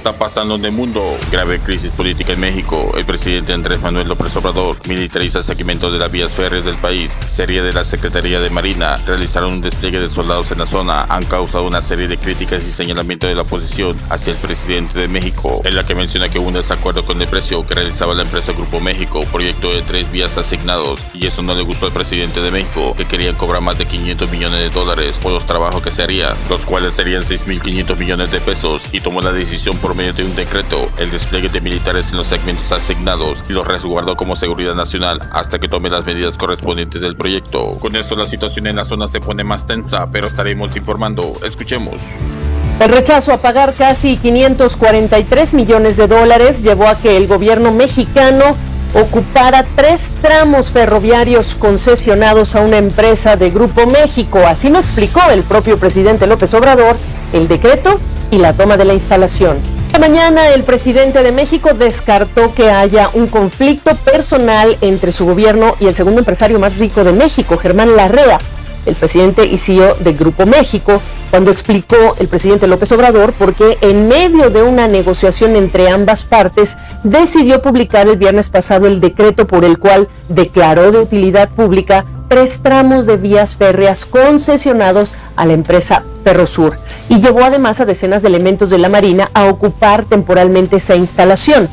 está pasando en el mundo? Grave crisis política en México. El presidente Andrés Manuel López Obrador militariza el seguimiento de las vías férreas del país. Serie de la Secretaría de Marina realizaron un despliegue de soldados en la zona. Han causado una serie de críticas y señalamientos de la oposición hacia el presidente de México, en la que menciona que hubo un desacuerdo con el precio que realizaba la empresa Grupo México, proyecto de 3 vías asignados, y eso no le gustó al presidente de México, que querían cobrar más de $500 millones por los trabajos que se harían, los cuales serían 6.500 millones de pesos, y tomó la decisión por medio de un decreto, el despliegue de militares en los segmentos asignados, y los resguardó como seguridad nacional hasta que tome las medidas correspondientes del proyecto. Con esto la situación en la zona se pone más tensa, pero estaremos informando. Escuchemos. El rechazo a pagar casi $543 millones llevó a que el gobierno mexicano ocupara 3 tramos ferroviarios concesionados a una empresa de Grupo México. Así lo explicó el propio presidente López Obrador, el decreto y la toma de la instalación. Esta mañana el presidente de México descartó que haya un conflicto personal entre su gobierno y el segundo empresario más rico de México, Germán Larrea, el presidente y CEO de Grupo México, cuando explicó el presidente López Obrador por qué en medio de una negociación entre ambas partes decidió publicar el viernes pasado el decreto por el cual declaró de utilidad pública 3 tramos de vías férreas concesionados a la empresa Ferrosur, y llevó además a decenas de elementos de la Marina a ocupar temporalmente esa instalación.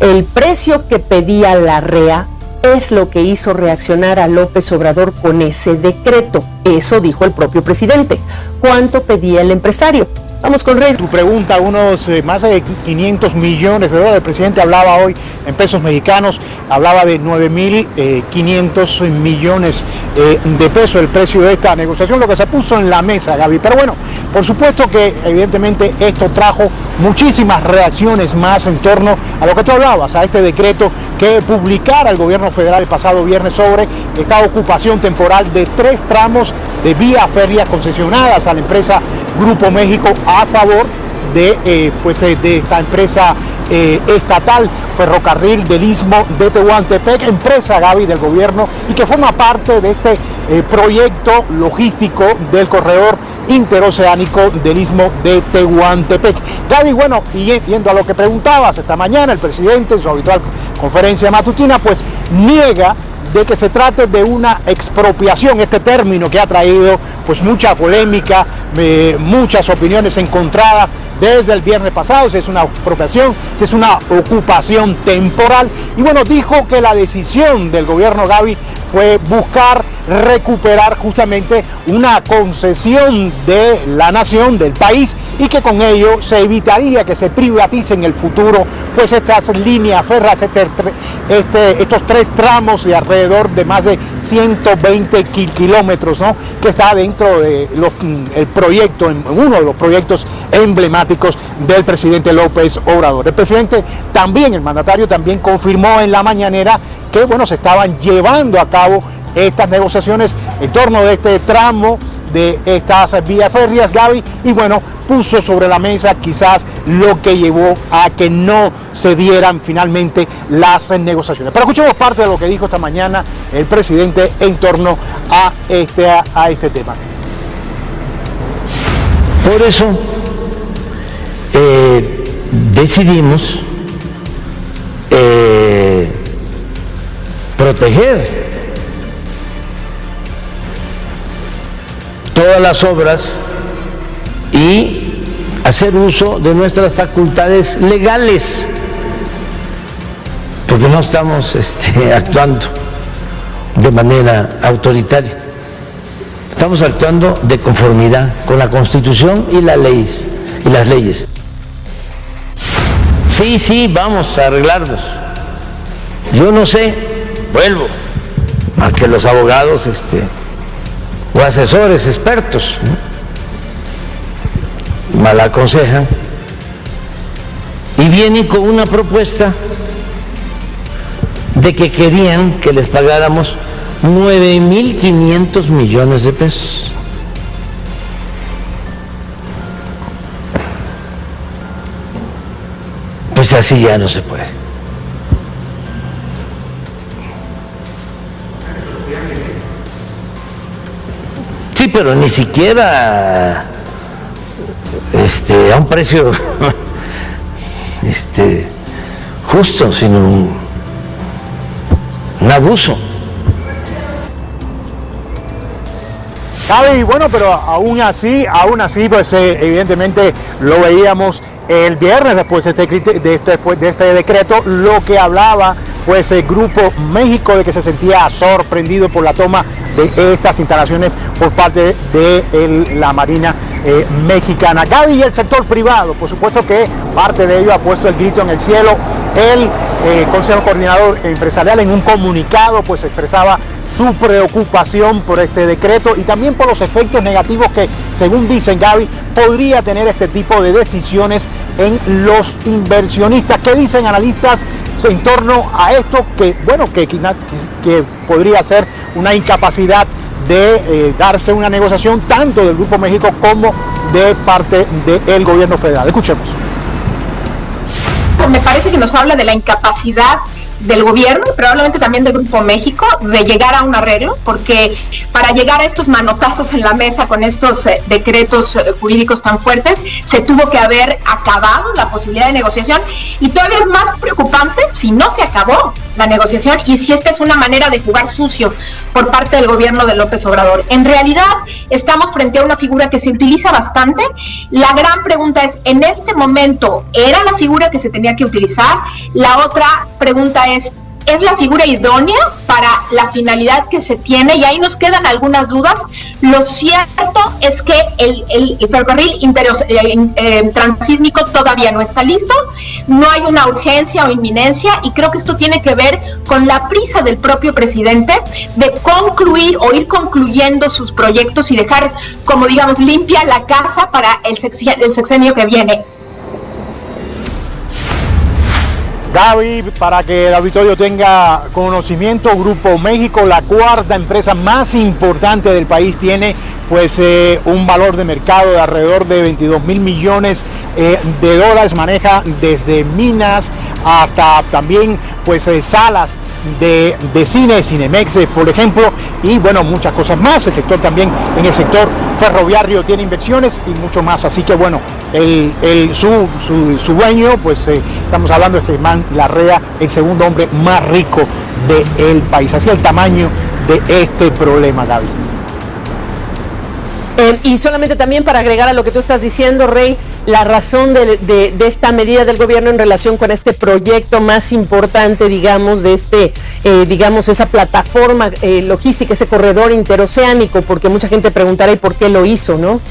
El precio que pedía Larrea es lo que hizo reaccionar a López Obrador con ese decreto. Eso dijo el propio presidente. ¿Cuánto pedía el empresario? Vamos con Rey. Tu pregunta, unos más de $500 millones. El presidente hablaba hoy en pesos mexicanos, hablaba de 9.500 millones de pesos el precio de esta negociación, lo que se puso en la mesa, Gaby. Pero bueno, por supuesto que evidentemente esto trajo muchísimas reacciones más en torno a lo que tú hablabas, a este decreto que publicara el gobierno federal el pasado viernes sobre esta ocupación temporal de 3 tramos de vías férreas concesionadas a la empresa Grupo México a favor de esta empresa estatal Ferrocarril del Istmo de Tehuantepec, empresa, Gaby, del gobierno, y que forma parte de este proyecto logístico del corredor interoceánico del Istmo de Tehuantepec. Gaby, bueno, y yendo a lo que preguntabas, esta mañana el presidente en su habitual conferencia matutina pues niega de que se trate de una expropiación, este término que ha traído pues mucha polémica, muchas opiniones encontradas desde el viernes pasado, si es una expropiación, si es una ocupación temporal. Y bueno, dijo que la decisión del gobierno, Gaby, fue buscar recuperar justamente una concesión de la nación, del país, y que con ello se evitaría que se privatice en el futuro pues estas líneas férreas, estos 3 tramos de alrededor de más de 120 kilómetros, ¿no?, que está dentro de el proyecto, uno de los proyectos emblemáticos del presidente López Obrador. El presidente también, el mandatario también confirmó en la mañanera que bueno, se estaban llevando a cabo estas negociaciones en torno de este tramo de estas vías férreas, Gaby, y bueno, puso sobre la mesa quizás lo que llevó a que no se dieran finalmente las negociaciones. Pero escuchemos parte de lo que dijo esta mañana el presidente en torno a este tema. Por eso decidimos proteger todas las obras y hacer uso de nuestras facultades legales, porque no estamos actuando de manera autoritaria, estamos actuando de conformidad con la Constitución y las leyes. Sí, vamos a arreglarnos. Yo no sé, vuelvo a que los abogados o asesores expertos, ¿no?, mal aconsejan y vienen con una propuesta de que querían que les pagáramos 9.500 millones de pesos. Pues así ya no se puede. Sí, pero ni siquiera a un precio justo, sino un abuso. Gaby, bueno, pero aún así, pues evidentemente lo veíamos el viernes después de este decreto, lo que hablaba pues el Grupo México de que se sentía sorprendido por la toma de estas instalaciones por parte de la Marina mexicana. Gaby, y el sector privado, por supuesto que parte de ello ha puesto el grito en el cielo. El Consejo Coordinador Empresarial en un comunicado pues expresaba su preocupación por este decreto y también por los efectos negativos que, según dicen, Gaby, podría tener este tipo de decisiones en los inversionistas. ¿Qué dicen analistas en torno a esto? Que bueno, que podría ser una incapacidad de darse una negociación tanto del Grupo México como de parte del gobierno federal. Escuchemos. Me parece que nos habla de la incapacidad del gobierno y probablemente también del Grupo México de llegar a un arreglo, porque para llegar a estos manotazos en la mesa con estos decretos jurídicos tan fuertes, se tuvo que haber acabado la posibilidad de negociación, y todavía es más preocupante si no se acabó la negociación y si esta es una manera de jugar sucio por parte del gobierno de López Obrador. En realidad estamos frente a una figura que se utiliza bastante. La gran pregunta es, ¿en este momento era la figura que se tenía que utilizar? La otra pregunta es la figura idónea para la finalidad que se tiene? Y ahí nos quedan algunas dudas. Lo cierto es que el ferrocarril transísmico todavía no está listo, no hay una urgencia o inminencia, y creo que esto tiene que ver con la prisa del propio presidente de concluir o ir concluyendo sus proyectos y dejar, como digamos, limpia la casa para el sexenio que viene. Gaby, para que el auditorio tenga conocimiento, Grupo México, la cuarta empresa más importante del país, tiene pues un valor de mercado de alrededor de 22 mil millones de dólares, maneja desde minas hasta también pues salas de cine, Cinemex, por ejemplo, y bueno, muchas cosas más. El sector también, en el sector ferroviario, tiene inversiones y mucho más. Así que bueno, su dueño, pues estamos hablando de Germán Larrea, el segundo hombre más rico del país. Así el tamaño de este problema, Gaby. Y solamente también para agregar a lo que tú estás diciendo, Rey, la razón de esta medida del gobierno en relación con este proyecto más importante, digamos, de esa plataforma logística, ese corredor interoceánico, porque mucha gente preguntará ¿y por qué lo hizo, no?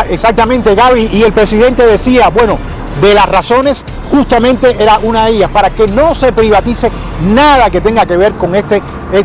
Exactamente, Gaby, y el presidente decía, bueno, de las razones, justamente era una de ellas, para que no se privatice nada que tenga que ver con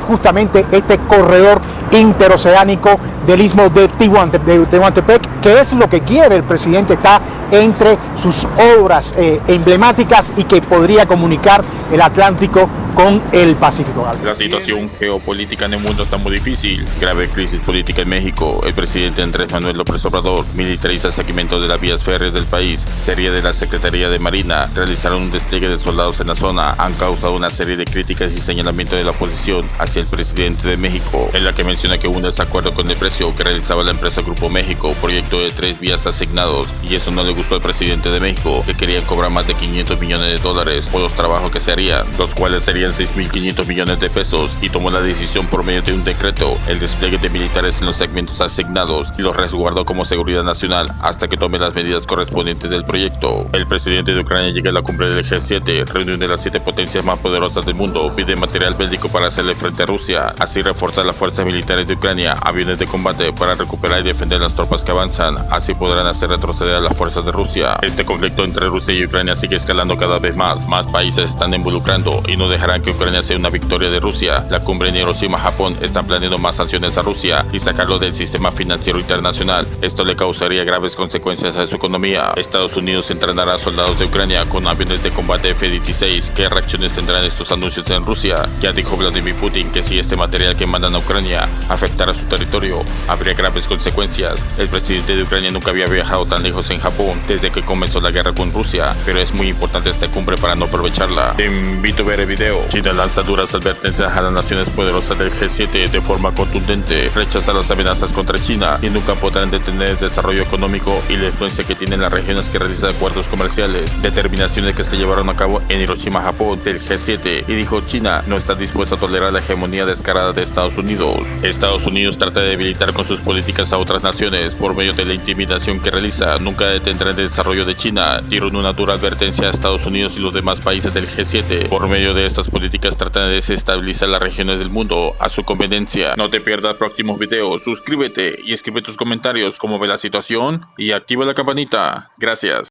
justamente este corredor interoceánico del istmo de Tehuantepec, que es lo que quiere el presidente. Está entre sus obras emblemáticas y que podría comunicar el Atlántico con el Pacífico. La situación geopolítica en el mundo está muy difícil. Grave crisis política en México. El presidente Andrés Manuel López Obrador militariza el segmento de las vías férreas del país. Serie de la Secretaría de Marina realizaron un despliegue de soldados en la zona. Han causado una serie de críticas y señalamientos de la oposición hacia el presidente de México, en la que menciona que hubo un desacuerdo con el precio que realizaba la empresa Grupo México, proyecto de 3 vías asignados, y eso no le gustó al presidente de México, que quería cobrar más de 500 millones de dólares por los trabajos que se harían, los cuales serían 6.500 millones de pesos, y tomó la decisión por medio de un decreto, el despliegue de militares en los segmentos asignados, y los resguardó como seguridad nacional hasta que tome las medidas correspondientes del proyecto. El presidente de Ucrania llega a la cumbre del G7, reunión de las 7 potencias más poderosas del mundo, pide material bélico para hacerle frente a Rusia, así reforzar las fuerzas militares de Ucrania, aviones de combate para recuperar y defender las tropas que avanzan, así podrán hacer retroceder a las fuerzas de Rusia. Este conflicto entre Rusia y Ucrania sigue escalando cada vez más países están involucrando y no dejarán que Ucrania sea una victoria de Rusia. La cumbre en Hiroshima, Japón, están planeando más sanciones a Rusia y sacarlo del sistema financiero internacional. Esto le causaría graves consecuencias a su economía. Estados Unidos entrenará soldados de Ucrania con aviones de combate F-16. ¿Qué reacciones tendrán estos anuncios en Rusia? Ya dijo Vladimir Putin que si este material que mandan a Ucrania afectara su territorio habría graves consecuencias. El presidente de Ucrania nunca había viajado tan lejos en Japón desde que comenzó la guerra con Rusia, pero es muy importante esta cumbre para no aprovecharla. Te invito a ver el video. China lanza duras advertencias a las naciones poderosas del G7 de forma contundente, rechaza las amenazas contra China y nunca podrán detener el desarrollo económico y la influencia que tienen las regiones que realizan acuerdos comerciales. Determinaciones que se llevaron a cabo en Hiroshima, Japón, del G7, y dijo: China no está dispuesta a tolerar la hegemonía descarada de Estados Unidos. Estados Unidos trata de debilitar con sus políticas a otras naciones por medio de la intimidación que realiza. Nunca detendrá el desarrollo de China. Dieron una dura advertencia a Estados Unidos y los demás países del G7. Por medio de estas políticas tratan de desestabilizar las regiones del mundo a su conveniencia. No te pierdas próximos videos, suscríbete y escribe tus comentarios cómo ve la situación y activa la campanita. Gracias.